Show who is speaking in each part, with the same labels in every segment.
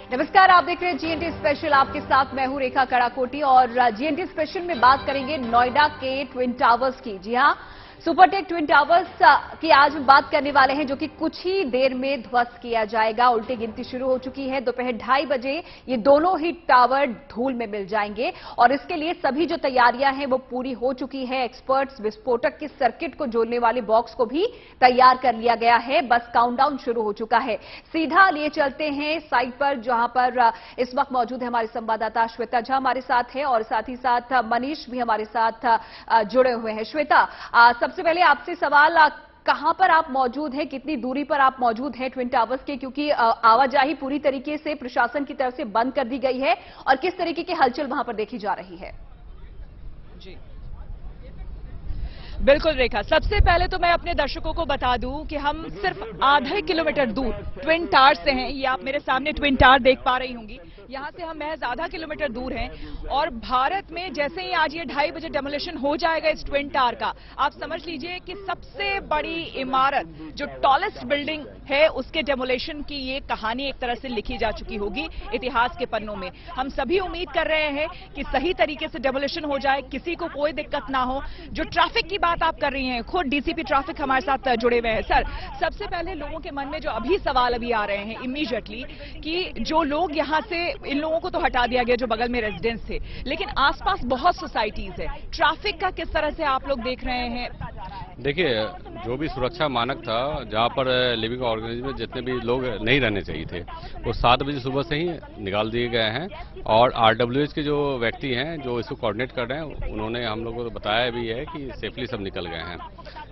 Speaker 1: नमस्कार, आप देख रहे हैं जीएनटी स्पेशल। आपके साथ मैं हूं रेखा कड़ाकोटी और जीएनटी स्पेशल में बात करेंगे नोएडा के ट्विन टावर्स की। जी हां, सुपरटेक ट्विन टावर्स की आज हम बात करने वाले हैं, जो कि कुछ ही देर में ध्वस्त किया जाएगा। उल्टी गिनती शुरू हो चुकी है। दोपहर 2:30 बजे ये दोनों ही टावर धूल में मिल जाएंगे और इसके लिए सभी जो तैयारियां हैं वो पूरी हो चुकी है। एक्सपर्ट्स विस्फोटक के सर्किट को जोड़ने वाले बॉक्स को भी तैयार कर लिया गया है। बस काउंटडाउन शुरू हो चुका है। सीधा लिए चलते हैं साइट पर, जहां पर इस वक्त मौजूद है हमारे संवाददाता श्वेता झा हमारे साथ है और साथ ही साथ मनीष भी हमारे साथ जुड़े हुए हैं। श्वेता, सबसे पहले आपसे सवाल, कहां पर आप मौजूद हैं, कितनी दूरी पर आप मौजूद हैं ट्विन टावर्स के, क्योंकि आवाजाही पूरी तरीके से प्रशासन की तरफ से बंद कर दी गई है, और किस तरीके की हलचल वहां पर देखी जा रही है?
Speaker 2: जी बिल्कुल रेखा, सबसे पहले तो मैं अपने दर्शकों को बता दूं कि हम सिर्फ आधे किलोमीटर दूर ट्विन टावर से हैं। ये आप मेरे सामने ट्विन टावर देख पा रही होंगी। यहां से हम महज आधा किलोमीटर दूर हैं और भारत में जैसे ही आज ये 2:30 बजे डेमोलिशन हो जाएगा इस ट्विन टावर का, आप समझ लीजिए कि सबसे बड़ी इमारत, जो टॉलेस्ट बिल्डिंग है, उसके डेमोलिशन की ये कहानी एक तरह से लिखी जा चुकी होगी इतिहास के पन्नों में। हम सभी उम्मीद कर रहे हैं कि सही तरीके से डेमोलिशन हो जाए, किसी को कोई दिक्कत ना हो। जो ट्रैफिक की बात आप कर रही हैं, खुद डीसीपी ट्रैफिक हमारे साथ जुड़े हुए हैं। सर, सबसे पहले लोगों के मन में जो अभी सवाल अभी आ रहे हैं इमीडिएटली, कि जो लोग यहां से, इन लोगों को तो हटा दिया गया जो बगल में रेजिडेंट्स थे, लेकिन आसपास बहुत सोसाइटीज है, ट्रैफिक का किस तरह से आप लोग देख रहे हैं?
Speaker 3: देखिए, जो भी सुरक्षा मानक था, जहां पर लिविंग ऑर्गेनिज्म में जितने भी लोग नहीं रहने चाहिए थे, वो 7 बजे सुबह से ही निकाल दिए गए हैं। और आरडब्ल्यूएच के जो व्यक्ति हैं जो इसको कोऑर्डिनेट कर रहे हैं, उन्होंने हम लोगों को बताया भी है कि सेफली सब निकल गए हैं।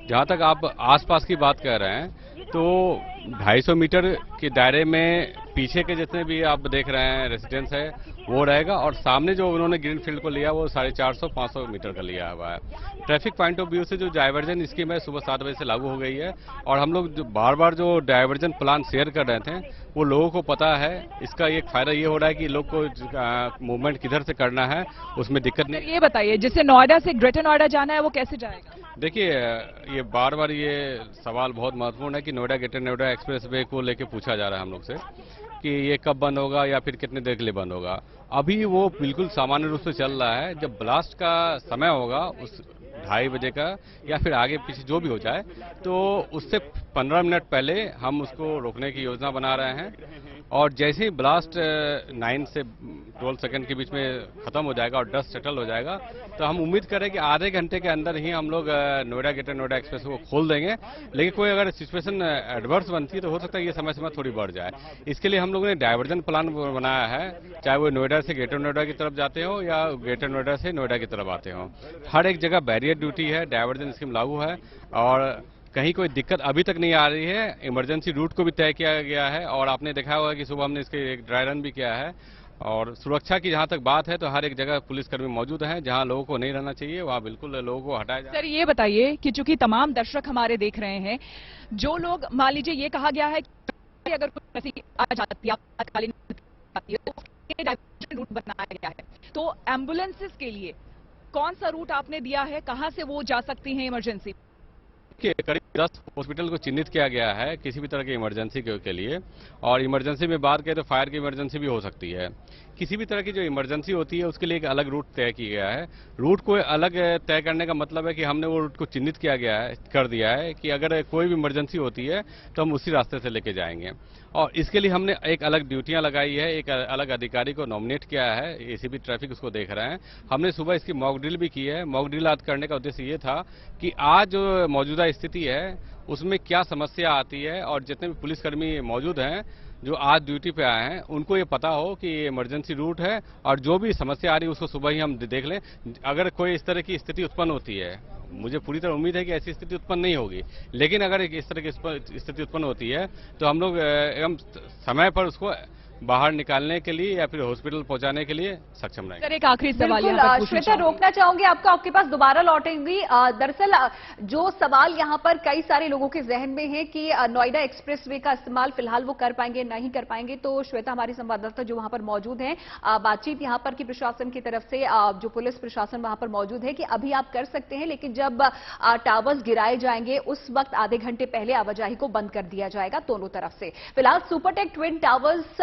Speaker 3: जहां तक आप आसपास की बात कर रहे हैं, तो 250 मीटर के दायरे में पीछे के जितने भी आप देख रहे हैं रेसिडेंस है वो रहेगा, और सामने जो उन्होंने ग्रीन फील्ड को लिया वो 450-500 मीटर का लिया हुआ है। ट्रैफिक पॉइंट ऑफ व्यू से जो डाइवर्जन स्कीम है सुबह 7 बजे से लागू हो गई है, और हम लोग जो बार बार जो डाइवर्जन प्लान शेयर कर रहे थे वो लोगों को पता है। इसका एक फायदा ये हो रहा है कि लोग को मूवमेंट किधर से करना है उसमें दिक्कत नहीं।
Speaker 2: ये बताइए, जिसे नोएडा से ग्रेटर नोएडा जाना है वो कैसे जाएगा?
Speaker 3: देखिए, ये बार बार ये सवाल बहुत महत्वपूर्ण है कि Noida greater Noida express way को लेके पूछा जा रहा है हम लोग से कि ये कब बंद होगा या फिर कितने देर के लिए बंद होगा। अभी वो बिल्कुल सामान्य रूप से चल रहा है। जब ब्लास्ट का समय होगा उस 2:30 बजे का या फिर आगे पीछे जो भी हो जाए, तो उससे 15 मिनट पहले हम उसको रोकने की योजना बना रहे हैं। और जैसे ही ब्लास्ट 9 से 12 सेकंड के बीच में खत्म हो जाएगा और डस्ट सेटल हो जाएगा, तो हम उम्मीद करें कि आधे घंटे के अंदर ही हम लोग नोएडा ग्रेटर नोएडा एक्सप्रेस को खोल देंगे। लेकिन कोई अगर सिचुएशन एडवर्स बनती है तो हो सकता है ये समय सीमा थोड़ी बढ़ जाए। इसके लिए हम लोगों ने डाइवर्जन प्लान बनाया है, चाहे वो नोएडा से ग्रेटर नोएडा की तरफ जाते हो या ग्रेटर नोएडा से नोएडा की तरफ आते हो। हर एक जगह बैरियर ड्यूटी है, डाइवर्जन स्कीम लागू है, और कहीं कोई दिक्कत अभी तक नहीं आ रही है। इमरजेंसी रूट को भी तय किया गया है, और आपने देखा होगा कि सुबह हमने इसके एक ड्राई रन भी किया है। और सुरक्षा की जहां तक बात है, तो हर एक जगह पुलिसकर्मी मौजूद हैं। जहां लोगों को नहीं रहना चाहिए वहां बिल्कुल लोगों को हटाया जाए।
Speaker 2: सर, ये बताइए कि चूंकि तमाम दर्शक हमारे देख रहे हैं, जो लोग, मान लीजिए ये कहा गया है कि अगर कोई ऐसी आ जाती है आपातकालीन तो उसके डाइवर्जन रूट बनाया गया है, तो एम्बुलेंसेस के लिए कौन सा रूट आपने दिया है, कहां से वो जा सकती हैं इमरजेंसी?
Speaker 3: करीब 10 हॉस्पिटल को चिन्हित किया गया है किसी भी तरह की इमरजेंसी के लिए। और इमरजेंसी में बात करें तो फायर की इमरजेंसी भी हो सकती है। किसी भी तरह की जो इमरजेंसी होती है उसके लिए एक अलग रूट तय किया गया है। रूट को अलग तय करने का मतलब है कि हमने वो रूट को चिन्हित किया गया है, कर दिया है कि अगर कोई भी इमरजेंसी होती है तो हम उसी रास्ते से लेके जाएंगे। और इसके लिए हमने एक अलग ड्यूटियां लगाई है, एक अलग अधिकारी को नॉमिनेट किया है, एसीपी ट्रैफिक उसको देख रहे हैं। हमने सुबह इसकी मॉक ड्रिल भी की है। मॉक ड्रिल आज करने का उद्देश्य ये था कि आज जो मौजूदा स्थिति है उसमें क्या समस्या आती है, और जितने भी पुलिसकर्मी मौजूद हैं जो आज ड्यूटी पे आए हैं उनको ये पता हो कि ये इमरजेंसी रूट है, और जो भी समस्या आ रही है उसको सुबह ही हम देख लें। अगर कोई इस तरह की स्थिति उत्पन्न होती है, मुझे पूरी तरह उम्मीद है कि ऐसी स्थिति उत्पन्न नहीं होगी, लेकिन अगर इस तरह की स्थिति उत्पन्न होती है तो हम लोग एकदम समय पर उसको बाहर निकालने के लिए या फिर हॉस्पिटल पहुंचाने के लिए सक्षम रहेंगे।
Speaker 2: सर, एक आखिरी सवाल
Speaker 1: श्वेता, रोकना चाहूंगी आपको, आपके पास दोबारा लौटेंगी। दरअसल जो सवाल यहाँ पर कई सारे लोगों के जहन में है कि नोएडा एक्सप्रेसवे का इस्तेमाल फिलहाल वो कर पाएंगे नहीं कर पाएंगे, तो श्वेता हमारी संवाददाता जो वहां पर मौजूद हैं, बातचीत यहाँ पर की प्रशासन की तरफ से, जो पुलिस प्रशासन वहां पर मौजूद है कि अभी आप कर सकते हैं, लेकिन जब टावर्स गिराए जाएंगे उस वक्त आधे घंटे पहले आवाजाही को बंद कर दिया जाएगा दोनों तरफ से। फिलहाल सुपरटेक ट्विन टावर्स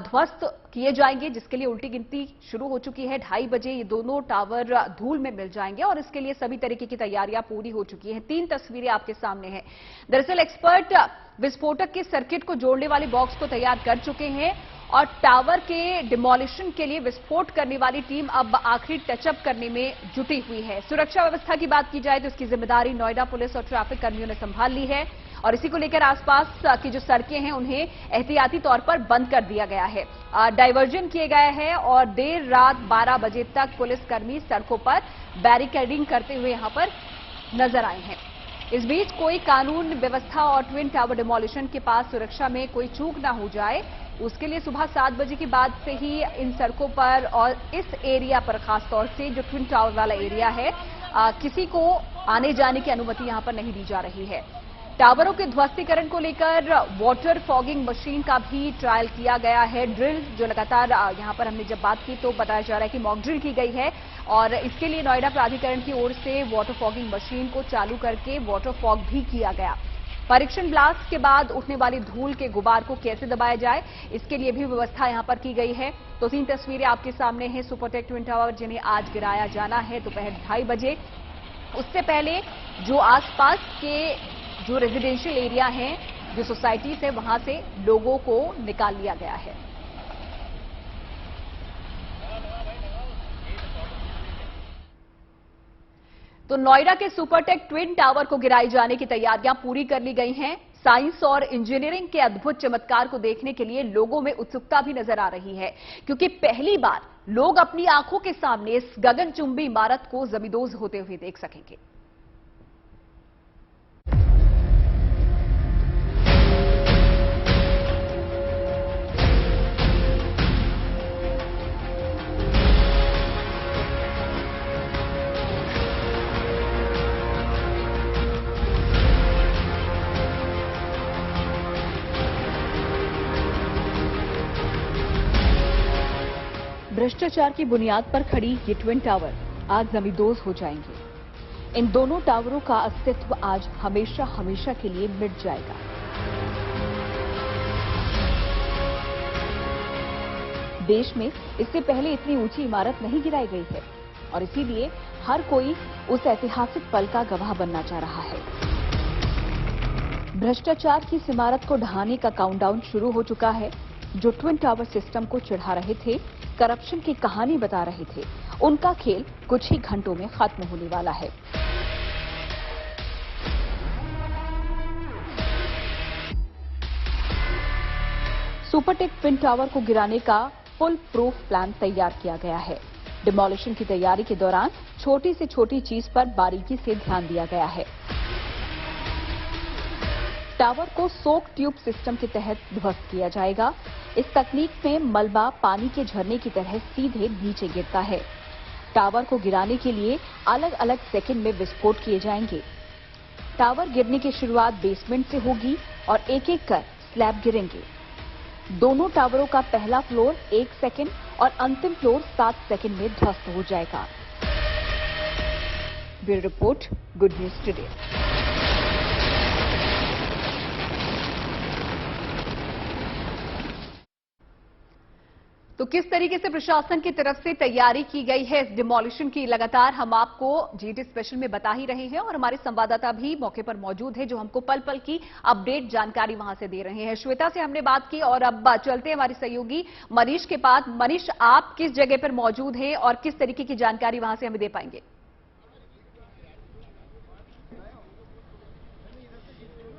Speaker 1: ध्वस्त किए जाएंगे, जिसके लिए उल्टी गिनती शुरू हो चुकी है। 2:30 बजे ये दोनों टावर धूल में मिल जाएंगे और इसके लिए सभी तरीके की तैयारियां पूरी हो चुकी हैं। 3 तस्वीरें आपके सामने हैं। दरअसल एक्सपर्ट विस्फोटक के सर्किट को जोड़ने वाले बॉक्स को तैयार कर चुके हैं और टावर के डिमोलिशन के लिए विस्फोट करने वाली टीम अब आखिरी टचअप करने में जुटी हुई है। सुरक्षा व्यवस्था की बात की जाए तो इसकी जिम्मेदारी नोएडा पुलिस और ट्रैफिक कर्मियों ने संभाल ली है और इसी को लेकर आसपास की जो सड़कें हैं उन्हें एहतियाती तौर पर बंद कर दिया गया है, डायवर्जन किए गए हैं और देर रात 12 बजे तक पुलिसकर्मी सड़कों पर बैरिकेडिंग करते हुए यहां पर नजर आए हैं। इस बीच कोई कानून व्यवस्था और ट्विन टावर डिमोलिशन के पास सुरक्षा में कोई चूक ना हो जाए, उसके लिए सुबह 7 बजे के बाद से ही इन सड़कों पर और इस एरिया पर, खासतौर से जो ट्विन टावर वाला एरिया है, किसी को आने जाने की अनुमति यहां पर नहीं दी जा रही है। टावरों के ध्वस्तीकरण को लेकर वाटर फॉगिंग मशीन का भी ट्रायल किया गया है। ड्रिल जो लगातार यहां पर हमने जब बात की तो बताया जा रहा है कि मॉक ड्रिल की गई है और इसके लिए नोएडा प्राधिकरण की ओर से वाटर फॉगिंग मशीन को चालू करके वाटर फॉग भी किया गया। परीक्षण ब्लास्ट के बाद उठने वाली धूल के गुबार को कैसे दबाया जाए, इसके लिए भी व्यवस्था यहां पर की गई है। तो 3 तस्वीरें आपके सामने हैं सुपरटेक ट्विन टावर, जिन्हें आज गिराया जाना है दोपहर 2:30 बजे। उससे पहले जो आसपास के जो रेजिडेंशियल एरिया हैं, जो सोसाइटीज है, वहां से लोगों को निकाल लिया गया है। तो नोएडा के सुपरटेक ट्विन टावर को गिराए जाने की तैयारियां पूरी कर ली गई हैं। साइंस और इंजीनियरिंग के अद्भुत चमत्कार को देखने के लिए लोगों में उत्सुकता भी नजर आ रही है, क्योंकि पहली बार लोग अपनी आंखों के सामने इस गगनचुंबी इमारत को जमींदोज होते हुए देख सकेंगे। भ्रष्टाचार की बुनियाद पर खड़ी ये ट्विन टावर आज जमींदोज हो जाएंगे। इन दोनों टावरों का अस्तित्व आज हमेशा हमेशा के लिए मिट जाएगा। देश में इससे पहले इतनी ऊंची इमारत नहीं गिराई गई है और इसीलिए हर कोई उस ऐतिहासिक पल का गवाह बनना चाह रहा है। भ्रष्टाचार की इस इमारत को ढहाने का काउंटडाउन शुरू हो चुका है। जो ट्विन टावर सिस्टम को चिढ़ा रहे थे, करप्शन की कहानी बता रहे थे, उनका खेल कुछ ही घंटों में खत्म होने वाला है। सुपरटेक ट्विन टावर को गिराने का फुल प्रूफ प्लान तैयार किया गया है। डिमोलिशन की तैयारी के दौरान छोटी से छोटी चीज पर बारीकी से ध्यान दिया गया है। टावर को सोक ट्यूब सिस्टम के तहत ध्वस्त किया जाएगा। इस तकनीक में मलबा पानी के झरने की तरह सीधे नीचे गिरता है। टावर को गिराने के लिए अलग अलग सेकंड में विस्फोट किए जाएंगे। टावर गिरने की शुरुआत बेसमेंट से होगी और एक एक कर स्लैब गिरेंगे। दोनों टावरों का पहला फ्लोर 1 सेकंड और अंतिम फ्लोर 7 सेकंड में ध्वस्त हो जाएगा। Bureau report, good news today. तो किस तरीके से प्रशासन की तरफ से तैयारी की गई है इस डिमोलिशन की, लगातार हम आपको जीटी स्पेशल में बता ही रहे हैं और हमारे संवाददाता भी मौके पर मौजूद है, जो हमको पल पल की अपडेट जानकारी वहां से दे रहे हैं। श्वेता से हमने बात की और अब चलते हैं हमारे सहयोगी मनीष के पास। मनीष, आप किस जगह पर मौजूद हैं और किस तरीके की जानकारी वहां से हमें दे पाएंगे?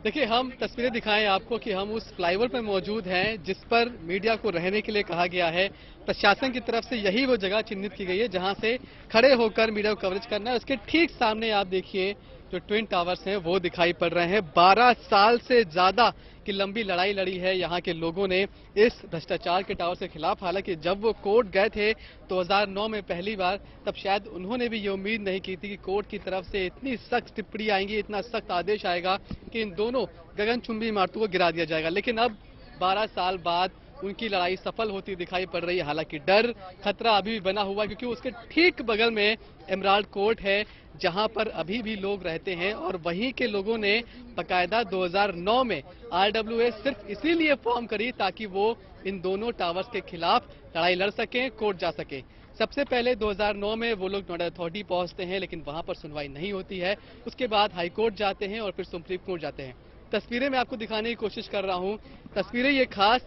Speaker 4: देखिए, हम तस्वीरें दिखाएं आपको कि हम उस फ्लाईओवर पर मौजूद हैं जिस पर मीडिया को रहने के लिए कहा गया है। प्रशासन की तरफ से यही वो जगह चिन्हित की गई है जहां से खड़े होकर मीडिया को कवरेज करना है। उसके ठीक सामने आप देखिए जो ट्विन टावर्स हैं वो दिखाई पड़ रहे हैं। 12 साल से ज्यादा की लंबी लड़ाई लड़ी है यहाँ के लोगों ने इस भ्रष्टाचार के टावर के खिलाफ। हालांकि जब वो कोर्ट गए थे 2009 में पहली बार, तब शायद उन्होंने भी ये उम्मीद नहीं की थी कि कोर्ट की तरफ से इतनी सख्त टिप्पणी आएंगी, इतना सख्त आदेश आएगा कि इन दोनों गगनचुंबी इमारतों को गिरा दिया जाएगा। लेकिन अब 12 साल बाद उनकी लड़ाई सफल होती दिखाई पड़ रही है। हालांकि डर खतरा अभी भी बना हुआ है, क्योंकि उसके ठीक बगल में एमराल्ड कोर्ट है, जहां पर अभी भी लोग रहते हैं और वहीं के लोगों ने बकायदा 2009 में आरडब्ल्यूए सिर्फ इसीलिए फॉर्म करी ताकि वो इन दोनों टावर्स के खिलाफ लड़ाई लड़ सकें, कोर्ट जा सकें। सबसे पहले 2009 में वो लोग नोएडा अथॉरिटी पहुंचते हैं, लेकिन वहां पर सुनवाई नहीं होती है। उसके बाद हाई कोर्ट जाते हैं और फिर सुप्रीम कोर्ट जाते हैं। तस्वीरें मैं आपको दिखाने की कोशिश कर रहा हूं। तस्वीरें ये खास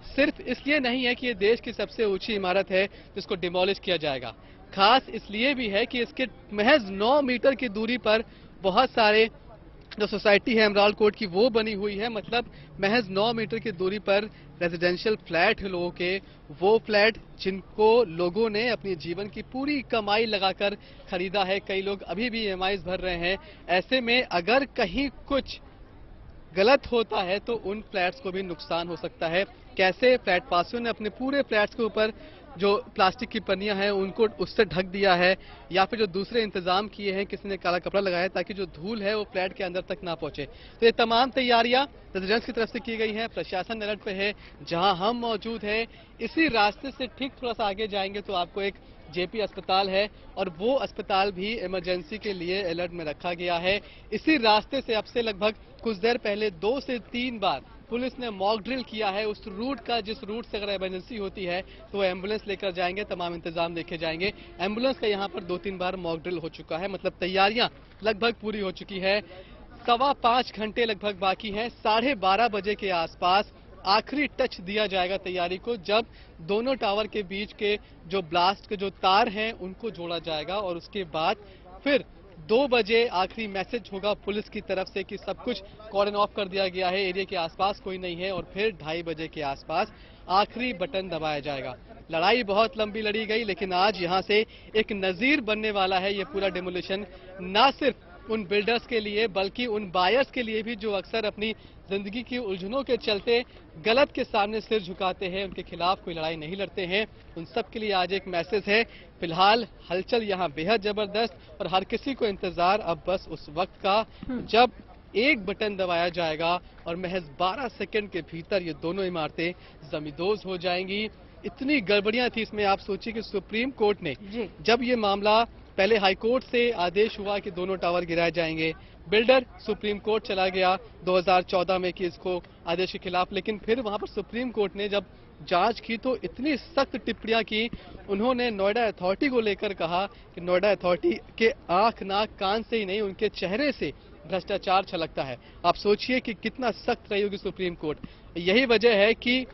Speaker 4: सिर्फ इसलिए नहीं है कि ये देश की सबसे ऊंची इमारत है जिसको डिमोलिश किया जाएगा, खास इसलिए भी है कि इसके महज 9 मीटर की दूरी पर बहुत सारे जो सोसाइटी है एमराल्ड कोर्ट की वो बनी हुई है। मतलब महज 9 मीटर की दूरी पर रेजिडेंशियल फ्लैट है लोगों के, वो फ्लैट जिनको लोगों ने अपनी जीवन की पूरी कमाई लगाकर खरीदा है। कई लोग अभी भी ईएमआईज भर रहे हैं। ऐसे में अगर कहीं कुछ गलत होता है तो उन फ्लैट्स को भी नुकसान हो सकता है। कैसे? फ्लैट पासियों ने अपने पूरे फ्लैट्स के ऊपर जो प्लास्टिक की पन्नियां हैं उनको उससे ढक दिया है, या फिर जो दूसरे इंतजाम किए हैं, किसी ने काला कपड़ा लगाया है ताकि जो धूल है वो फ्लैट के अंदर तक ना पहुंचे। तो ये तमाम तैयारियां रेजिडेंट्स की तरफ से की गई हैं। प्रशासन अलर्ट पे है। जहां हम मौजूद हैं इसी रास्ते से ठीक थोड़ा सा आगे जाएंगे तो आपको एक जेपी अस्पताल है और वो अस्पताल भी इमरजेंसी के लिए अलर्ट में रखा गया है। इसी रास्ते से अब से लगभग कुछ देर पहले 2 से 3 बार पुलिस ने मॉक ड्रिल किया है उस रूट का, जिस रूट से अगर इमरजेंसी होती है तो वो एम्बुलेंस लेकर जाएंगे, तमाम इंतजाम देखे जाएंगे। एम्बुलेंस का यहाँ पर 2-3 बार मॉक ड्रिल हो चुका है। मतलब तैयारियां लगभग पूरी हो चुकी है। 5.25 घंटे लगभग बाकी है। 12:30 बजे के आसपास आखिरी टच दिया जाएगा तैयारी को, जब दोनों टावर के बीच के जो ब्लास्ट के जो तार हैं उनको जोड़ा जाएगा और उसके बाद फिर 2 बजे आखिरी मैसेज होगा पुलिस की तरफ से कि सब कुछ कॉर्डन ऑफ कर दिया गया है, एरिया के आसपास कोई नहीं है, और फिर 2:30 बजे के आसपास आखिरी बटन दबाया जाएगा। लड़ाई बहुत लंबी लड़ी गई, लेकिन आज यहां से एक नजीर बनने वाला है ये पूरा डेमोलिशन, ना सिर्फ उन बिल्डर्स के लिए बल्कि उन बायर्स के लिए भी जो अक्सर अपनी जिंदगी की उलझनों के चलते गलत के सामने सिर झुकाते हैं, उनके खिलाफ कोई लड़ाई नहीं लड़ते हैं। उन सब के लिए आज एक मैसेज है। फिलहाल हलचल यहाँ बेहद जबरदस्त और हर किसी को इंतजार अब बस उस वक्त का जब एक बटन दबाया जाएगा और महज 12 सेकंड के भीतर ये दोनों इमारतें जमींदोज हो जाएंगी। इतनी गड़बड़ियां थी इसमें। आप सोचिए कि सुप्रीम कोर्ट ने जब ये मामला पहले हाई कोर्ट से आदेश हुआ कि दोनों टावर गिराए जाएंगे, बिल्डर सुप्रीम कोर्ट चला गया 2014 में कि इसको आदेश के खिलाफ, लेकिन फिर वहां पर सुप्रीम कोर्ट ने जब जांच की तो इतनी सख्त टिप्पणियां की। उन्होंने नोएडा अथॉरिटी को लेकर कहा कि नोएडा अथॉरिटी के आंख नाक कान से ही नहीं उनके चेहरे से भ्रष्टाचार छलकता है। आप सोचिए कि कितना सख्त रही होगी सुप्रीम कोर्ट। यही वजह है कि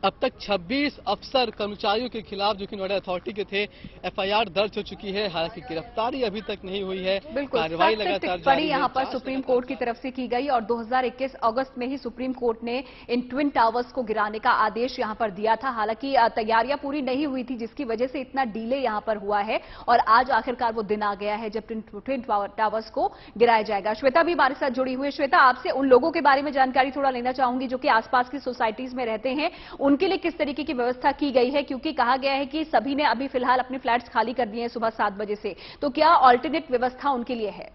Speaker 4: अब तक 26 अफसर कर्मचारियों के खिलाफ जो कि नोएडा अथॉरिटी के थे एफआईआर दर्ज हो चुकी है। हालांकि गिरफ्तारी अभी तक नहीं हुई है। कार्रवाई लगातार जारी है।
Speaker 1: यहाँ पर सुप्रीम कोर्ट की तरफ से की गई और 2021 अगस्त में ही सुप्रीम कोर्ट ने इन ट्विन टावर्स को गिराने का आदेश यहाँ पर दिया था। हालांकि तैयारियां पूरी नहीं हुई थी, जिसकी वजह से इतना डिले यहाँ पर हुआ है और आज आखिरकार वो दिन आ गया है जब ट्विन टावर्स को गिराया जाएगा। श्वेता भी हमारे साथ जुड़ी हुई है। श्वेता, आपसे उन लोगों के बारे में जानकारी थोड़ा लेना चाहूंगी जो कि आसपास की सोसाइटीज में रहते हैं, उनके लिए किस तरीके की व्यवस्था की गई है, क्योंकि कहा गया है कि सभी ने अभी फिलहाल अपने फ्लैट्स खाली कर दिए हैं सुबह 7 बजे से, तो क्या ऑल्टरनेट व्यवस्था उनके लिए है?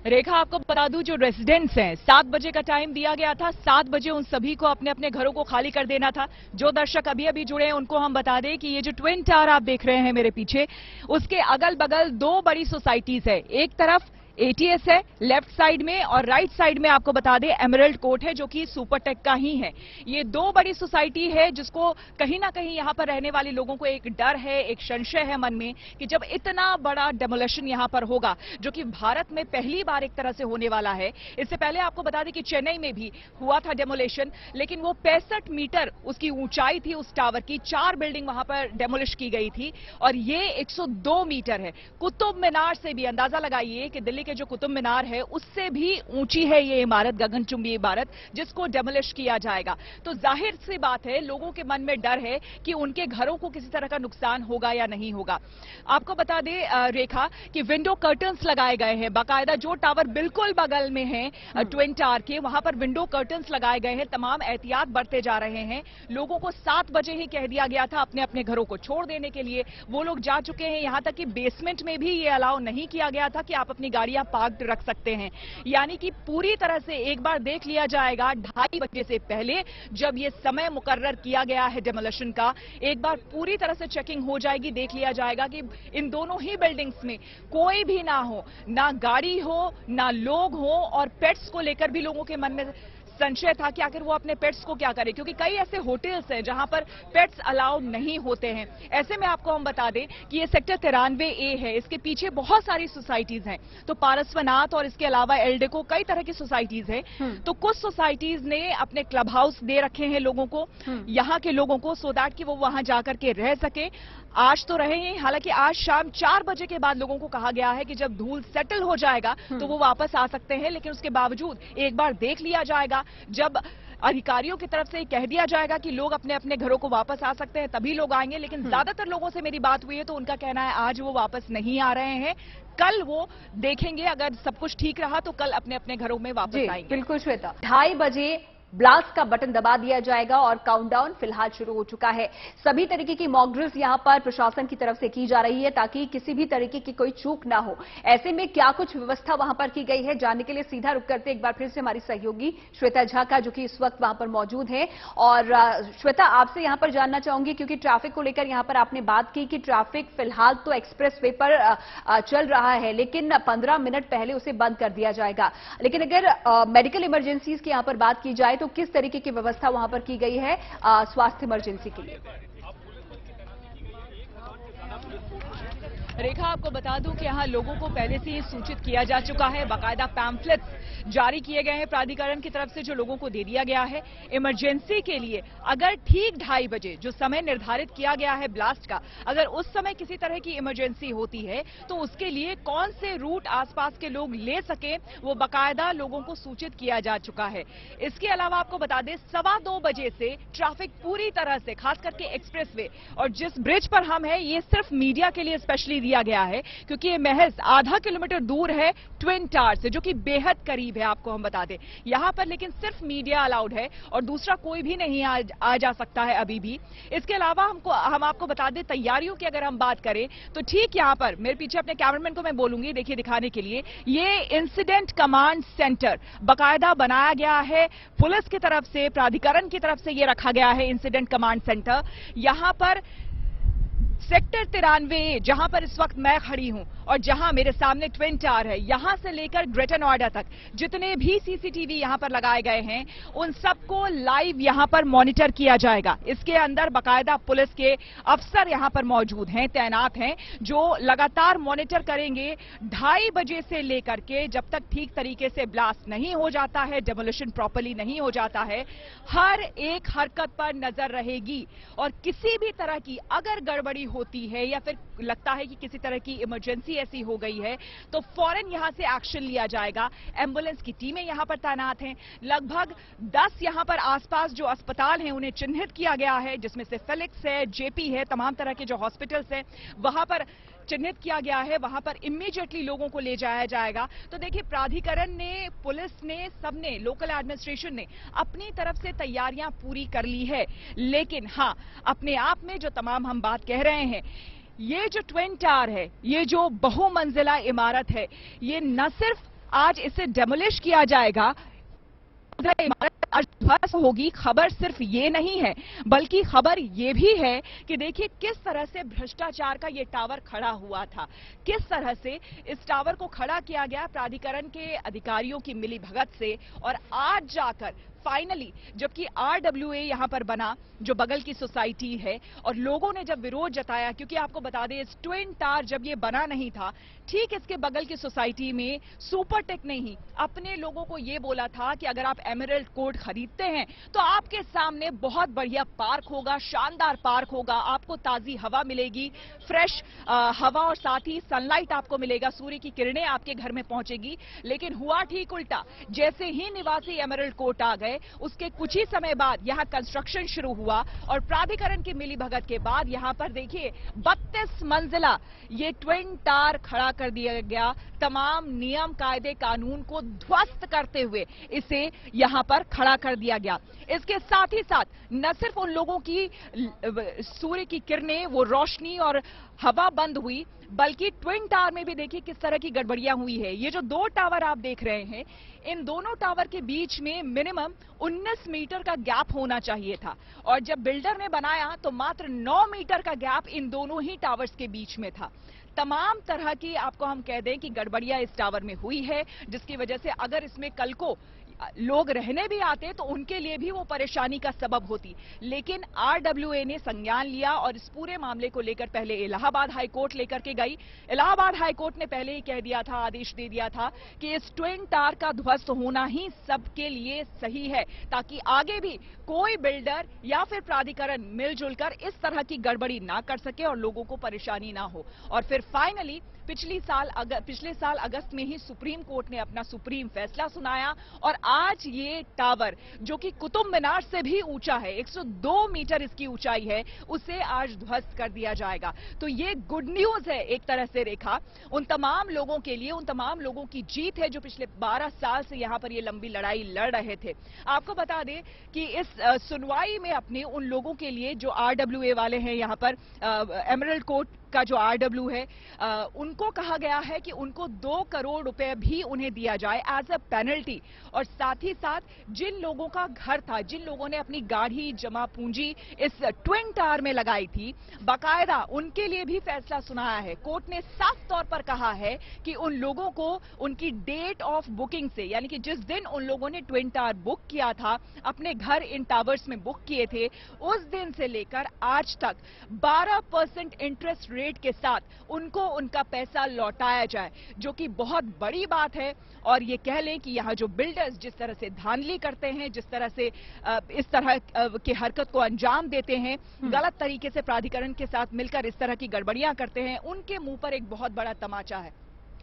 Speaker 2: रेखा, आपको बता दूं जो रेजिडेंट्स हैं 7 बजे का टाइम दिया गया था, 7 बजे उन सभी को अपने अपने घरों को खाली कर देना था। जो दर्शक अभी अभी जुड़े हैं उनको हम बता दें कि ये जो ट्विन टावर आप देख रहे हैं मेरे पीछे, उसके अगल बगल 2 बड़ी सोसाइटीज है। एक तरफ एटीएस है लेफ्ट साइड में और राइट साइड में आपको बता दें एमराल्ड कोर्ट है जो कि सुपरटेक का ही है। ये 2 बड़ी सोसाइटी है जिसको कहीं ना कहीं यहां पर रहने वाले लोगों को एक डर है, एक संशय है मन में कि जब इतना बड़ा डेमोलिशन यहां पर होगा, जो कि भारत में पहली बार एक तरह से होने वाला है। इससे पहले आपको बता दें कि चेन्नई में भी हुआ था डेमोलिशन, लेकिन वो 65 मीटर उसकी ऊंचाई थी उस टावर की, 4 बिल्डिंग वहां पर डेमोलिश की गई थी और ये 102 मीटर है। कुतुब मीनार से भी अंदाजा लगाइए कि दिल्ली जो कुतुब मीनार है उससे भी ऊंची है ये इमारत, गगनचुंबी इमारत, जिसको डेमोलिश किया जाएगा। तो जाहिर सी बात है लोगों के मन में डर है कि उनके घरों को किसी तरह का नुकसान होगा या नहीं होगा। आपको बता दें रेखा कि विंडो कर्टन्स लगाए गए हैं बाकायदा। जो टावर बिल्कुल बगल में है ट्विन टावर के, वहां पर विंडो कर्टन्स लगाए गए हैं। तमाम एहतियात बरते जा रहे हैं। लोगों को 7 बजे ही कह दिया गया था अपने अपने घरों को छोड़ देने के लिए। वो लोग जा चुके हैं। यहां तक कि बेसमेंट में भी ये अलाउ नहीं किया गया था कि आप अपनी गाड़ियां गाड़ियां पार्क्ड रख सकते हैं। यानी कि पूरी तरह से एक बार देख लिया जाएगा 2:30 बजे से पहले, जब ये समय मुकर्रर किया गया है डेमोलिशन का, एक बार पूरी तरह से चेकिंग हो जाएगी। देख लिया जाएगा कि इन दोनों ही बिल्डिंग्स में कोई भी ना हो, ना गाड़ी हो, ना लोग हो, और पेट्स को लेकर भी लोगों के मन में संशय था कि आखिर वो अपने पेट्स को क्या करें, क्योंकि कई ऐसे होटल्स हैं जहां पर पेट्स अलाउड नहीं होते हैं। ऐसे में आपको हम बता दें कि ये सेक्टर 93A है, इसके पीछे बहुत सारी सोसाइटीज हैं, तो पारसवनाथ और इसके अलावा एल्डेको, कई तरह की सोसाइटीज हैं। तो कुछ सोसाइटीज ने अपने क्लब हाउस दे रखे हैं लोगों को, यहाँ के लोगों को, सो दैट कि वो वहां जाकर के रह सके। आज तो रहे ही, हालांकि आज शाम 4 बजे के बाद लोगों को कहा गया है कि जब धूल सेटल हो जाएगा तो वो वापस आ सकते हैं, लेकिन उसके बावजूद एक बार देख लिया जाएगा। जब अधिकारियों की तरफ से कह दिया जाएगा कि लोग अपने अपने घरों को वापस आ सकते हैं, तभी लोग आएंगे। लेकिन ज्यादातर लोगों से मेरी बात हुई है तो उनका कहना है आज वो वापस नहीं आ रहे हैं, कल वो देखेंगे, अगर सब कुछ ठीक रहा तो कल अपने अपने घरों में वापस आएंगे।
Speaker 1: बिल्कुल श्वेता, 2:30 बजे ब्लास्ट का बटन दबा दिया जाएगा और काउंटडाउन फिलहाल शुरू हो चुका है। सभी तरीके की मॉक ड्रिल्स यहां पर प्रशासन की तरफ से की जा रही है ताकि किसी भी तरीके की कोई चूक ना हो। ऐसे में क्या कुछ व्यवस्था वहां पर की गई है, जानने के लिए सीधा रुक करते एक बार फिर से हमारी सहयोगी श्वेता झा का, जो कि इस वक्त वहां पर मौजूद है। और श्वेता, आपसे यहां पर जानना चाहूंगी, क्योंकि ट्रैफिक को लेकर यहां पर आपने बात की कि ट्रैफिक फिलहाल तो एक्सप्रेस वे पर चल रहा है, लेकिन 15 मिनट पहले उसे बंद कर दिया जाएगा। लेकिन अगर मेडिकल इमरजेंसीज की यहां पर बात की जाए तो किस तरीके की व्यवस्था वहां पर की गई है स्वास्थ्य इमरजेंसी के लिए?
Speaker 2: रेखा, आपको बता दूं कि यहाँ लोगों को पहले से ही सूचित किया जा चुका है, बाकायदा पैम्फलेट्स जारी किए गए हैं प्राधिकरण की तरफ से, जो लोगों को दे दिया गया है। इमरजेंसी के लिए अगर ठीक 2:30 बजे जो समय निर्धारित किया गया है ब्लास्ट का, अगर उस समय किसी तरह की इमरजेंसी होती है तो उसके लिए कौन से रूट आसपास के लोग ले सके, वो बाकायदा लोगों को सूचित किया जा चुका है। इसके अलावा आपको बता दें 2:15 बजे से ट्रैफिक पूरी तरह से, खास करके एक्सप्रेस वे और जिस ब्रिज पर हम हैं, ये सिर्फ मीडिया के लिए स्पेशली दिया गया है, क्योंकि ये महज आधा किलोमीटर दूर है ट्विन टावर से, जो कि बेहद करीब है, आपको हम बता दें। यहां पर लेकिन सिर्फ मीडिया अलाउड है और दूसरा कोई भी नहीं आ जा सकता है अभी भी। इसके अलावा हम आपको बता दें तैयारियों की अगर हम बात करें तो ठीक यहां पर मेरे पीछे अपने कैमरामैन को मैं बोलूंगी, देखिए दिखाने के लिए, ये इंसिडेंट कमांड सेंटर बाकायदा बनाया गया है पुलिस की तरफ से, प्राधिकरण की तरफ से ये रखा गया है इंसिडेंट कमांड सेंटर। यहां पर सेक्टर 93A, जहां पर इस वक्त मैं खड़ी हूं और जहां मेरे सामने ट्विन टावर है, यहां से लेकर ग्रेटर नोएडा तक जितने भी सीसीटीवी यहां पर लगाए गए हैं, उन सबको लाइव यहां पर मॉनिटर किया जाएगा। इसके अंदर बाकायदा पुलिस के अफसर यहां पर मौजूद हैं, तैनात हैं, जो लगातार मॉनिटर करेंगे 2:30 बजे से लेकर के जब तक ठीक तरीके से ब्लास्ट नहीं हो जाता है, डेमोलिशन प्रॉपर्ली नहीं हो जाता है। हर एक हरकत पर नजर रहेगी और किसी भी तरह की अगर गड़बड़ी होती है या फिर लगता है कि किसी तरह की इमरजेंसी ऐसी हो गई है तो फौरन यहां से एक्शन लिया जाएगा। एम्बुलेंस की टीमें यहां पर तैनात हैं। लगभग 10 यहां पर आसपास जो अस्पताल हैं उन्हें चिन्हित किया गया है, जिसमें से फिलिक्स है, जेपी है, तमाम तरह के जो हॉस्पिटल्स हैं वहां पर चिन्हित किया गया है, वहां पर इमीडिएटली लोगों को ले जाया जाएगा। तो देखिए, प्राधिकरण ने, पुलिस ने, सबने, लोकल एडमिनिस्ट्रेशन ने अपनी तरफ से तैयारियां पूरी कर ली है। लेकिन हां, अपने आप में जो तमाम हम बात कह रहे हैं, ये जो ट्विन टावर है, ये जो बहुमंजिला इमारत है, ये न सिर्फ आज इसे डेमोलिश किया जाएगा, इमारत आज ध्वस्त होगी, खबर सिर्फ ये नहीं है, बल्कि खबर ये भी है कि देखिए किस तरह से भ्रष्टाचार का ये टावर खड़ा हुआ था, किस तरह से इस टावर को खड़ा किया गया प्राधिकरण के अधिकारियों की मिलीभगत से। और आज जाकर फाइनली, जबकि RWA यहां पर बना, जो बगल की सोसाइटी है, और लोगों ने जब विरोध जताया, क्योंकि आपको बता दें इस ट्विन टावर जब ये बना नहीं था, ठीक इसके बगल की सोसाइटी में सुपरटेक ने ही अपने लोगों को ये बोला था कि अगर आप एमरल्ड कोर्ट खरीदते हैं तो आपके सामने बहुत बढ़िया पार्क होगा, शानदार पार्क होगा, आपको ताजी हवा मिलेगी, फ्रेश हवा, और साथ ही सनलाइट आपको मिलेगा, सूर्य की किरणें आपके घर में पहुंचेगी। लेकिन हुआ ठीक उल्टा। जैसे ही निवासी एमरल्ड कोर्ट आ गए, उसके कुछ ही समय बाद यहां कंस्ट्रक्शन शुरू हुआ और प्राधिकरण की मिलीभगत के बाद यहां पर देखिए 32 मंजिला ये ट्विन टावर खड़ा कर दिया गया। तमाम नियम, कायदे, कानून को ध्वस्त करते हुए इसे यहां पर खड़ा कर दिया गया। इसके साथ ही साथ न सिर्फ उन लोगों की सूर्य की किरणें, वो रोशनी और हवा बंद हुई, बल्कि ट्विन टावर में भी देखिए किस तरह की गड़बड़ियां हुई है। ये जो 2 टावर आप देख रहे हैं, इन दोनों टावर के बीच में मिनिमम 19 मीटर का गैप होना चाहिए था, और जब बिल्डर ने बनाया तो मात्र 9 मीटर का गैप इन दोनों ही टावर्स के बीच में था। तमाम तरह की आपको हम कह दें कि गड़बड़ियां इस टावर में हुई है, जिसकी वजह से अगर इसमें कल को लोग रहने भी आते तो उनके लिए भी वो परेशानी का सबब होती। लेकिन आरडब्ल्यूए ने संज्ञान लिया और इस पूरे मामले को लेकर पहले इलाहाबाद हाईकोर्ट लेकर के गई। इलाहाबाद हाईकोर्ट ने पहले ही कह दिया था, आदेश दे दिया था कि इस ट्विन टावर का ध्वस्त होना ही सबके लिए सही है, ताकि आगे भी कोई बिल्डर या फिर प्राधिकरण मिलजुल कर इस तरह की गड़बड़ी ना कर सके और लोगों को परेशानी ना हो। और फिर फाइनली पिछले साल अगस्त में ही सुप्रीम कोर्ट ने अपना सुप्रीम फैसला सुनाया और आज ये टावर, जो कि कुतुब मीनार से भी ऊंचा है, 102 मीटर इसकी ऊंचाई है, उसे आज ध्वस्त कर दिया जाएगा। तो ये गुड न्यूज है एक तरह से रेखा, उन तमाम लोगों के लिए, उन तमाम लोगों की जीत है जो पिछले 12 साल से यहां पर ये लंबी लड़ाई लड़ रहे थे। आपको बता दें कि इस सुनवाई में अपने उन लोगों के लिए जो आरडब्ल्यूए वाले हैं, यहां पर एमरल्ड कोर्ट का जो आरडब्ल्यू है, उनको कहा गया है कि उनको 2 करोड़ रुपए भी उन्हें दिया जाए एज अ पेनल्टी। और साथ ही साथ जिन लोगों का घर था, जिन लोगों ने अपनी गाढ़ी जमा पूंजी इस ट्विन टावर में लगाई थी, बाकायदा उनके लिए भी फैसला सुनाया है। कोर्ट ने साफ तौर पर कहा है कि उन लोगों को उनकी डेट ऑफ बुकिंग से, यानी कि जिस दिन उन लोगों ने ट्विन टावर बुक किया था, अपने घर इन टावर्स में बुक किए थे, उस दिन से लेकर आज तक 12% इंटरेस्ट रेट के साथ उनको उनका पैसा लौटाया जाए, जो कि बहुत बड़ी बात है। और ये कह लें कि यहां जो बिल्डर्स जिस तरह से धांधली करते हैं, जिस तरह से इस तरह की हरकत को अंजाम देते हैं, गलत तरीके से प्राधिकरण के साथ मिलकर इस तरह की गड़बड़ियां करते हैं, उनके मुंह पर एक बहुत बड़ा तमाचा है।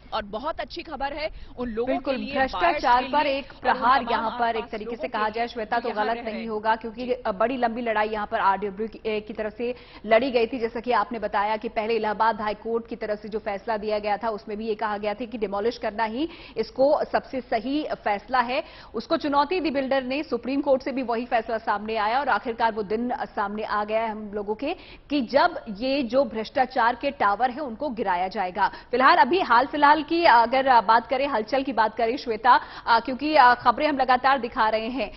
Speaker 2: और बहुत अच्छी खबर है उन लोगों के लिए,
Speaker 1: भ्रष्टाचार पर एक प्रहार यहाँ पर एक तरीके से कहा जाए श्वेता तो गलत नहीं होगा, क्योंकि बड़ी लंबी लड़ाई यहाँ पर आरडब्ल्यू की तरफ से लड़ी गई थी। जैसा कि आपने बताया कि पहले इलाहाबाद हाईकोर्ट की तरफ से जो फैसला दिया गया था, उसमें भी ये कहा गया था कि डिमोलिश करना ही इसको सबसे सही फैसला है। उसको चुनौती दी बिल्डर ने, सुप्रीम कोर्ट से भी वही फैसला सामने आया और आखिरकार वो दिन सामने आ गया है हम लोगों के कि जब ये जो भ्रष्टाचार के टावर है उनको गिराया जाएगा। फिलहाल अभी हाल फिलहाल की अगर बात करें, हलचल की बात करें श्वेता, क्योंकि खबरें हम लगातार दिखा रहे हैं,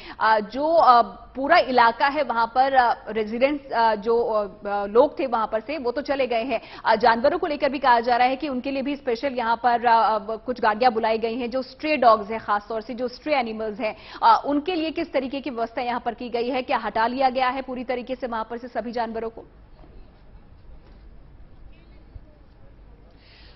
Speaker 1: जो पूरा इलाका है वहां पर रेजिडेंट्स जो लोग थे वहां पर से वो तो चले गए हैं। जानवरों को लेकर भी कहा जा रहा है कि उनके लिए भी स्पेशल यहां पर कुछ गाड़ियां बुलाई गई हैं, जो स्ट्रे डॉग्स हैं, खासतौर से जो स्ट्रे एनिमल्स हैं, उनके लिए किस तरीके की व्यवस्था यहां पर की गई है? क्या हटा लिया गया है पूरी तरीके से वहां पर से सभी जानवरों को?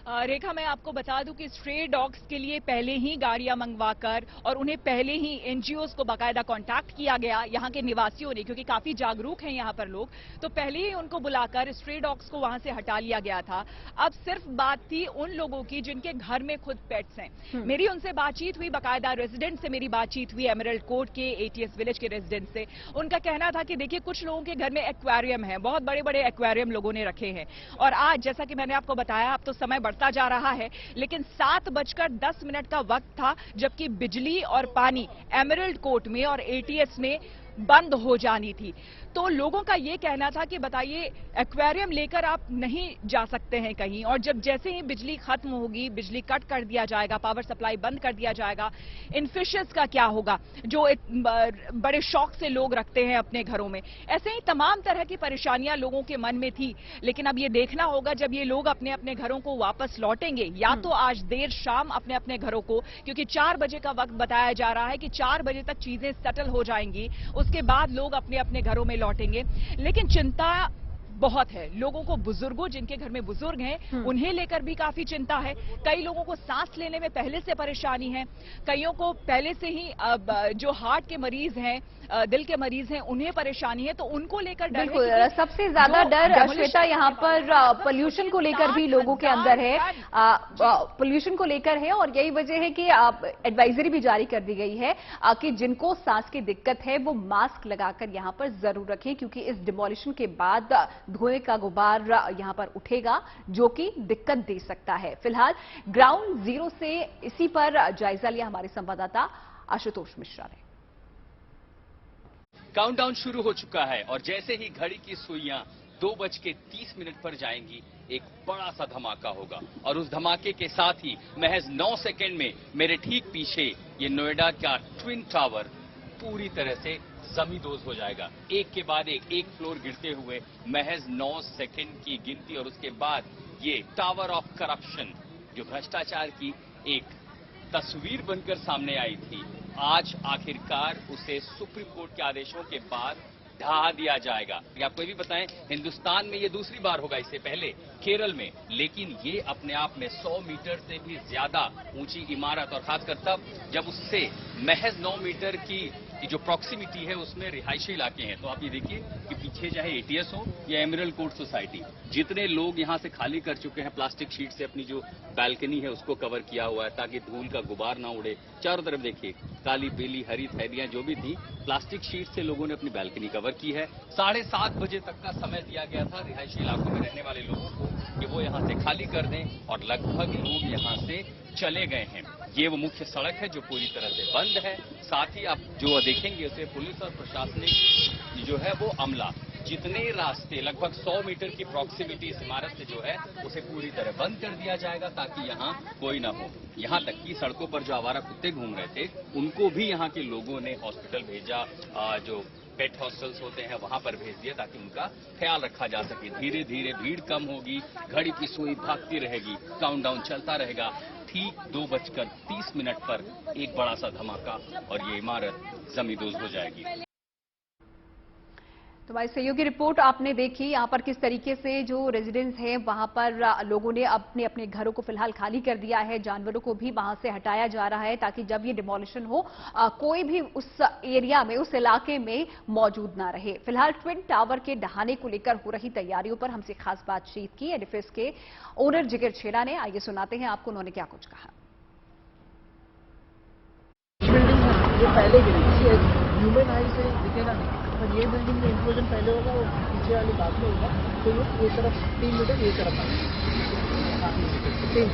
Speaker 2: रेखा, मैं आपको बता दूं कि स्ट्रे डॉग्स के लिए पहले ही गाड़ियां मंगवाकर और उन्हें पहले ही एनजीओज को बाकायदा कांटेक्ट किया गया यहां के निवासियों ने, क्योंकि काफी जागरूक हैं यहां पर लोग, तो पहले ही उनको बुलाकर स्ट्रे डॉग्स को वहां से हटा लिया गया था। अब सिर्फ बात थी उन लोगों की जिनके घर में खुद पेट्स हैं। मेरी उनसे बातचीत हुई, बाकायदा रेजिडेंट से मेरी बातचीत हुई, एमरल्ड कोर्ट के एटीएस विलेज के रेजिडेंट से। उनका कहना था कि देखिए, कुछ लोगों के घर में एक्वेरियम है, बहुत बड़े बड़े एक्वेरियम लोगों ने रखे हैं, और आज जैसा कि मैंने आपको बताया, अब तो समय बढ़ता जा रहा है, लेकिन 7:10 का वक्त था जबकि बिजली और पानी एमरल्ड कोर्ट में और एटीएस में बंद हो जानी थी। तो लोगों का यह कहना था कि बताइए, एक्वेरियम लेकर आप नहीं जा सकते हैं कहीं, और जब जैसे ही बिजली खत्म होगी, बिजली कट कर दिया जाएगा, पावर सप्लाई बंद कर दिया जाएगा, इन फिशेस का क्या होगा जो बड़े शौक से लोग रखते हैं अपने घरों में। ऐसे ही तमाम तरह की परेशानियां लोगों के मन में थी। लेकिन अब ये देखना होगा जब ये लोग अपने अपने घरों को वापस लौटेंगे, या तो आज देर शाम अपने अपने घरों को, क्योंकि 4 बजे का वक्त बताया जा रहा है कि 4 बजे तक चीजें सेटल हो जाएंगी, उसके बाद लोग अपने अपने घरों में लौटेंगे। लेकिन चिंता बहुत है लोगों को, बुजुर्गों, जिनके घर में बुजुर्ग हैं, उन्हें लेकर भी काफी चिंता है। कई लोगों को सांस लेने में पहले से परेशानी है, कईयों को पहले से ही जो हार्ट के मरीज हैं, दिल के मरीज हैं, उन्हें परेशानी है, तो उनको लेकर डर
Speaker 1: बिल्कुल है। सबसे ज्यादा डर श्वेता यहाँ पर पोल्यूशन को लेकर भी लोगों के अंदर है, पोल्यूशन को लेकर है, और यही वजह है कि एडवाइजरी भी जारी कर दी गई है कि जिनको सांस की दिक्कत है वो मास्क लगाकर यहाँ पर जरूर रखें, क्योंकि इस डिमोलिशन के बाद धुएं का गुबार यहां पर उठेगा जो कि दिक्कत दे सकता है। फिलहाल ग्राउंड जीरो से इसी पर जायजा लिया हमारे संवाददाता आशुतोष मिश्रा ने।
Speaker 5: काउंटडाउन शुरू हो चुका है और जैसे ही घड़ी की सुइयां 2:30 पर जाएंगी, एक बड़ा सा धमाका होगा और उस धमाके के साथ ही महज 9 सेकंड में मेरे ठीक पीछे ये नोएडा का ट्विन टावर पूरी तरह से जमींदोज हो जाएगा। एक के बाद एक फ्लोर गिरते हुए महज 9 सेकंड की गिनती और उसके बाद ये टावर ऑफ करप्शन जो भ्रष्टाचार की एक तस्वीर बनकर सामने आई थी, आज आखिरकार उसे सुप्रीम कोर्ट के आदेशों के बाद ढहा दिया जाएगा। आपको ये भी बताएं, हिंदुस्तान में ये दूसरी बार होगा, इससे पहले केरल में, लेकिन ये अपने आप में 100 मीटर से भी ज्यादा ऊंची इमारत और खासकर तब जब उससे महज 9 मीटर की जो प्रॉक्सिमिटी है उसमें रिहायशी इलाके हैं। तो आप ये देखिए कि पीछे चाहे एटीएस हो या एमरल्ड कोर्ट सोसाइटी, जितने लोग यहां से खाली कर चुके हैं, प्लास्टिक शीट से अपनी जो बालकनी है उसको कवर किया हुआ है ताकि धूल का गुबार ना उड़े। चारों तरफ देखिए काली पीली हरी थैलियां जो भी थी, प्लास्टिक शीट से लोगों ने अपनी बालकनी कवर की है। 7:30 बजे तक का समय दिया गया था रिहायशी इलाकों में रहने वाले लोगों को कि वो यहाँ से खाली कर दें और लगभग लोग यहाँ से चले गए हैं। ये वो मुख्य सड़क है जो पूरी तरह से बंद है। साथ ही आप जो देखेंगे उसे पुलिस और प्रशासनिक जो है वो अमला जितने रास्ते लगभग 100 मीटर की प्रॉक्सिमिटी इस इमारत से जो है उसे पूरी तरह बंद कर दिया जाएगा ताकि यहाँ कोई ना हो। यहाँ तक कि सड़कों पर जो आवारा कुत्ते घूम रहे थे उनको भी यहाँ के लोगों ने हॉस्पिटल भेजा, जो पेट हॉस्टल्स होते हैं वहां पर भेज दिया ताकि उनका ख्याल रखा जा सके। धीरे धीरे भीड़ कम होगी, घड़ी की सुई भागती रहेगी, काउंटडाउन चलता रहेगा। ठीक 2:30 पर एक बड़ा सा धमाका और ये इमारत जमींदोज हो जाएगी।
Speaker 1: तो हमारी सहयोगी रिपोर्ट आपने देखी, यहाँ पर किस तरीके से जो रेजिडेंट्स हैं वहां पर लोगों ने अपने अपने घरों को फिलहाल खाली कर दिया है, जानवरों को भी वहां से हटाया जा रहा है ताकि जब ये डिमोलिशन हो कोई भी उस एरिया में, उस इलाके में मौजूद ना रहे। फिलहाल ट्विन टावर के ढहाने को लेकर हो रही तैयारियों पर हमसे खास बातचीत की एडिफिस के ओनर जिगर छेड़ा ने। आइए सुनाते हैं आपको उन्होंने क्या कुछ कहा।
Speaker 6: बिल्डिंग जो पहले गिरी ह्यूमन आई से दिखेगा नहीं, पर ये बिल्डिंग में इंक्लूजन पहले होगा और पीछे वाली बाद में होगा, तो ये तरफ 3 मीटर ये तरफ आएगा।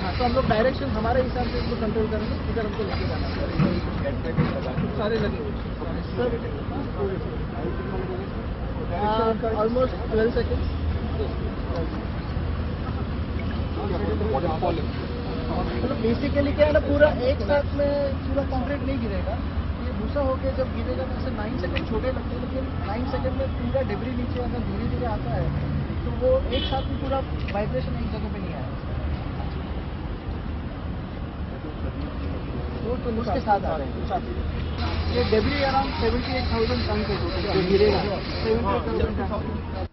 Speaker 6: हाँ, तो हम लोग डायरेक्शन हमारे हिसाब से इसको कंट्रोल करेंगे, इधर हमको लेके जाना सारे लगे सर ऑलमोस्ट 12 सेकेंड। मतलब बेसिकली क्या है ना, पूरा एक साथ में पूरा कंक्रीट नहीं गिरेगा, ये भूसा होके जब गिरेगा तो ऐसे 9 सेकंड छोटे लगते हैं, लेकिन 9 सेकंड में पूरा डेब्री नीचे अगर धीरे धीरे आता है तो वो एक साथ में पूरा वाइब्रेशन एक जगह पे नहीं आया, वो तो उसके साथ आ रहे हैं। ये डेब्री अराउंड 78,000 टन के जो गिरेगा, 78,000 टन।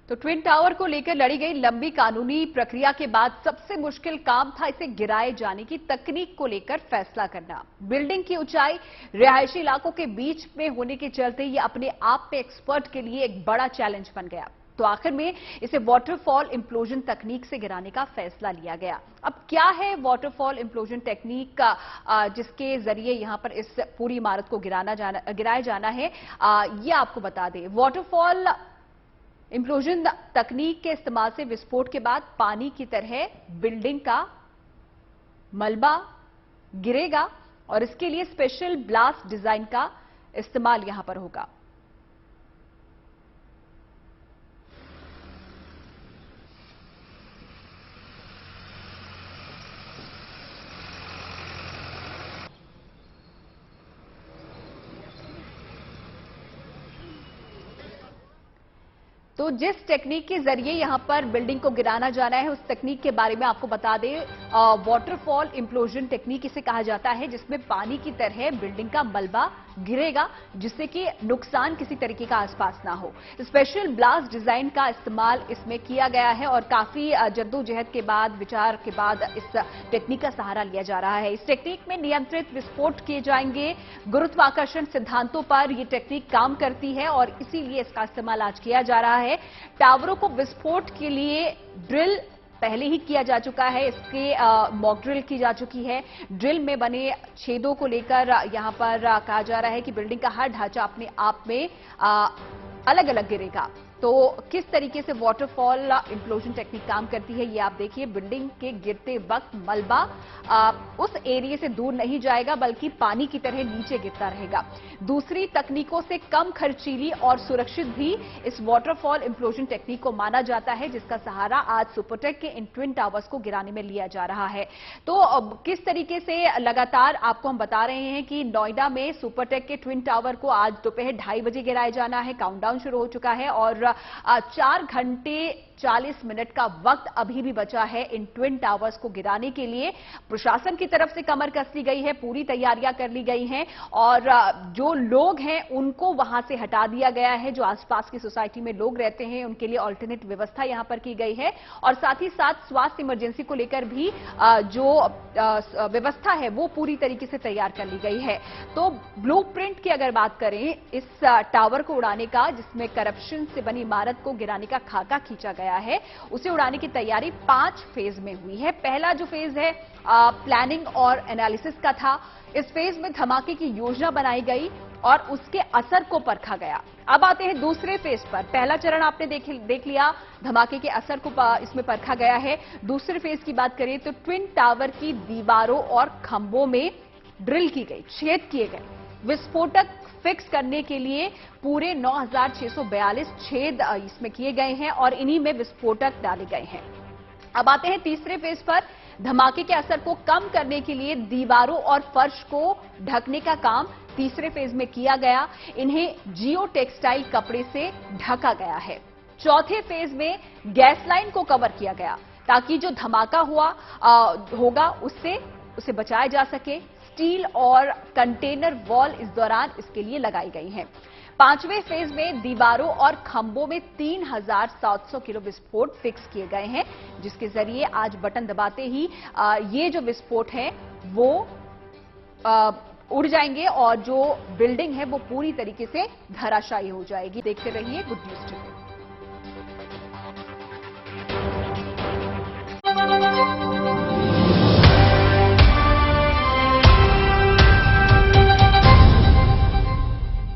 Speaker 1: तो ट्विन टावर को लेकर लड़ी गई लंबी कानूनी प्रक्रिया के बाद सबसे मुश्किल काम था इसे गिराए जाने की तकनीक को लेकर फैसला करना। बिल्डिंग की ऊंचाई रिहायशी इलाकों के बीच में होने के चलते ये अपने आप में एक्सपर्ट के लिए एक बड़ा चैलेंज बन गया। तो आखिर में इसे वाटरफॉल इम्प्लोजन तकनीक से गिराने का फैसला लिया गया। अब क्या है वाटरफॉल इम्प्लोजन टेक्निक जिसके जरिए यहां पर इस पूरी इमारत को गिराया जाना है, ये आपको बता दें। वाटरफॉल इम्प्लोजन तकनीक के इस्तेमाल से विस्फोट के बाद पानी की तरह बिल्डिंग का मलबा गिरेगा और इसके लिए स्पेशल ब्लास्ट डिजाइन का इस्तेमाल यहां पर होगा। तो जिस टेक्निक के जरिए यहां पर बिल्डिंग को गिराना जाना है, उस तकनीक के बारे में आपको बता दें। वाटरफॉल इम्प्लोजन टेक्निक इसे कहा जाता है, जिसमें पानी की तरह बिल्डिंग का मलबा गिरेगा जिससे कि नुकसान किसी तरीके का आसपास ना हो। स्पेशल ब्लास्ट डिजाइन का इस्तेमाल इसमें किया गया है और काफी जद्दोजहद के बाद, विचार के बाद इस टेक्निक का सहारा लिया जा रहा है। इस टेक्निक में नियंत्रित विस्फोट किए जाएंगे। गुरुत्वाकर्षण सिद्धांतों पर यह टेक्निक काम करती है और इसीलिए इसका इस्तेमाल आज किया जा रहा है। टावरों को विस्फोट के लिए ड्रिल पहले ही किया जा चुका है, इसके मॉक ड्रिल की जा चुकी है। ड्रिल में बने छेदों को लेकर यहां पर कहा जा रहा है कि बिल्डिंग का हर ढांचा अपने आप में अलग अलग गिरेगा। तो किस तरीके से वाटरफॉल इंप्लोजन टेक्निक काम करती है ये आप देखिए। बिल्डिंग के गिरते वक्त मलबा उस एरिया से दूर नहीं जाएगा बल्कि पानी की तरह नीचे गिरता रहेगा। दूसरी तकनीकों से कम खर्चीली और सुरक्षित भी इस वाटरफॉल इंप्लोजन टेक्निक को माना जाता है, जिसका सहारा आज सुपरटेक के इन ट्विन टावर्स को गिराने में लिया जा रहा है। तो किस तरीके से लगातार आपको हम बता रहे हैं कि नोएडा में सुपरटेक के ट्विन टावर को आज दोपहर 2:30 बजे गिराया जाना है। काउंटडाउन शुरू हो चुका है और 4 घंटे 40 मिनट का वक्त अभी भी बचा है इन ट्विन टावर्स को गिराने के लिए। प्रशासन की तरफ से कमर कस ली गई है, पूरी तैयारियां कर ली गई हैं और जो लोग हैं उनको वहां से हटा दिया गया है। जो आसपास की सोसाइटी में लोग रहते हैं उनके लिए अल्टरनेट व्यवस्था यहां पर की गई है और साथ ही साथ स्वास्थ्य इमरजेंसी को लेकर भी जो व्यवस्था है वो पूरी तरीके से तैयार कर ली गई है। तो ब्लूप्रिंट की अगर बात करें इस टावर को उड़ाने का, जिसमें करप्शन से बनी इमारत को गिराने का खाका खींचा गया है, उसे उड़ाने की तैयारी 5 फेज में हुई है। पहला जो फेज है प्लानिंग और एनालिसिस का था। इस फेज में धमाके की योजना बनाई गई और उसके असर को परखा गया। अब आते हैं दूसरे फेज पर। पहला चरण आपने देख लिया, धमाके के असर को इसमें परखा गया है। दूसरे फेज की बात करें तो ट्विन टावर की दीवारों और खंभों में ड्रिल की गई, छेद किए गए। विस्फोटक फिक्स करने के लिए पूरे 9,642 छेद इसमें किए गए हैं और इन्हीं में विस्फोटक डाले गए हैं। अब आते हैं तीसरे फेज पर। धमाके के असर को कम करने के लिए दीवारों और फर्श को ढकने का काम तीसरे फेज में किया गया। इन्हें जियो टेक्सटाइल कपड़े से ढका गया है। चौथे फेज में गैस लाइन को कवर किया गया ताकि जो धमाका होगा उसे बचाया जा सके। स्टील और कंटेनर वॉल इस दौरान इसके लिए लगाई गई हैं। पांचवें फेज में दीवारों और खंभों में 3,700 किलो विस्फोट फिक्स किए गए हैं, जिसके जरिए आज बटन दबाते ही ये जो विस्फोट है वो उड़ जाएंगे और जो बिल्डिंग है वो पूरी तरीके से धराशायी हो जाएगी। देखते रहिए गुड न्यूज टुडे।